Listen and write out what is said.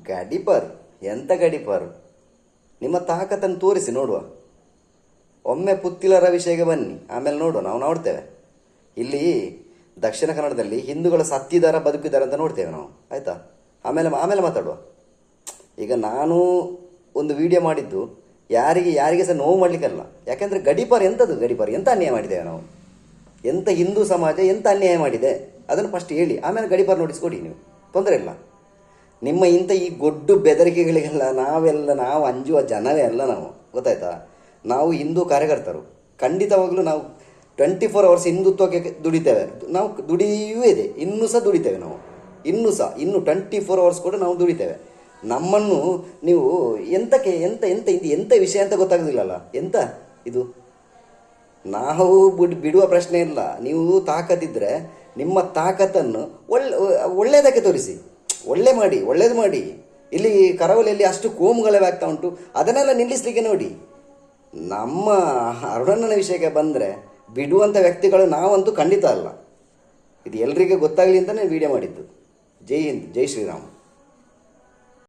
ಗಡಿಪಾರು ಎಂಥ ಗಡಿಪಾರು? ನಿಮ್ಮ ತಾಕತ್ತನ್ನು ತೋರಿಸಿ ನೋಡುವ. ಒಮ್ಮೆ ಪುತ್ತಿಲರ ವಿಷಯಕ್ಕೆ ಬನ್ನಿ, ಆಮೇಲೆ ನೋಡುವ, ನಾವು ನೋಡ್ತೇವೆ. ಇಲ್ಲಿ ದಕ್ಷಿಣ ಕನ್ನಡದಲ್ಲಿ ಹಿಂದೂಗಳು ಸತ್ತಿದಾರ ಬದುಕಿದಾರ ಅಂತ ನೋಡ್ತೇವೆ ನಾವು, ಆಯಿತಾ? ಆಮೇಲೆ ಆಮೇಲೆ ಮಾತಾಡುವ. ಈಗ ನಾನು ಒಂದು ವಿಡಿಯೋ ಮಾಡಿದ್ದು ಯಾರಿಗೆ ಸಹ ನೋವು ಮಾಡಲಿಕ್ಕಲ್ಲ. ಯಾಕೆಂದರೆ ಗಡಿಪಾರು ಎಂಥದ್ದು? ಗಡಿಪಾರು ಎಂಥ ಅನ್ಯಾಯ ಮಾಡಿದ್ದೇವೆ ನಾವು? ಎಂಥ ಹಿಂದೂ ಸಮಾಜ ಎಂಥ ಅನ್ಯಾಯ ಮಾಡಿದೆ ಅದನ್ನು ಫಸ್ಟ್ ಹೇಳಿ, ಆಮೇಲೆ ಗಡಿಪಾರು ನೋಡಿಸ್ಕೊಡಿ. ನೀವು ತೊಂದರೆ ಇಲ್ಲ. ನಿಮ್ಮ ಇಂಥ ಈ ಗೊಡ್ಡು ಬೆದರಿಕೆಗಳಿಗೆಲ್ಲ ನಾವು ಅಂಜುವ ಜನವೇ ಅಲ್ಲ ನಾವು, ಗೊತ್ತಾಯ್ತಾ? ನಾವು ಹಿಂದೂ ಕಾರ್ಯಕರ್ತರು. ಖಂಡಿತವಾಗಲೂ ನಾವು 24 hours ಹಿಂದುತ್ವಕ್ಕೆ ದುಡಿತೇವೆ. ನಾವು ದುಡಿಯೂ ಇದೆ, ಇನ್ನೂ ಸಹ ದುಡಿತೇವೆ ನಾವು. ಇನ್ನೂ 24 hours ಕೂಡ ನಾವು ದುಡಿತೇವೆ. ನಮ್ಮನ್ನು ನೀವು ಎಂತಕ್ಕೆ ಎಂತ ವಿಷಯ ಅಂತ ಗೊತ್ತಾಗೋದಿಲ್ಲಲ್ಲ. ಎಂತ ಇದು? ನಾವು ಬಿಡುವ ಪ್ರಶ್ನೆ ಇಲ್ಲ. ನೀವು ತಾಕತ್ತಿದ್ರೆ ನಿಮ್ಮ ತಾಕತ್ತನ್ನು ಒಳ್ಳೆಯದಕ್ಕೆ ತೋರಿಸಿ, ಒಳ್ಳೇದು ಮಾಡಿ. ಇಲ್ಲಿ ಕರಾವಳಿಯಲ್ಲಿ ಅಷ್ಟು ಕೋಮುಗಳೇ ಆಗ್ತಾ ಉಂಟು, ಅದನ್ನೆಲ್ಲ ನಿಲ್ಲಿಸಲಿಕ್ಕೆ ನೋಡಿ. ನಮ್ಮ ಅರುಣಣ್ಣನ ವಿಷಯಕ್ಕೆ ಬಂದರೆ ಬಿಡುವಂಥ ವ್ಯಕ್ತಿಗಳು ನಾವಂತೂ ಖಂಡಿತ ಅಲ್ಲ. ಇದು ಎಲ್ರಿಗೆ ಗೊತ್ತಾಗಲಿ ಅಂತಲೇ ವಿಡಿಯೋ ಮಾಡಿದ್ದು. ಜೈ ಹಿಂದ್, ಜೈ ಶ್ರೀರಾಮ್.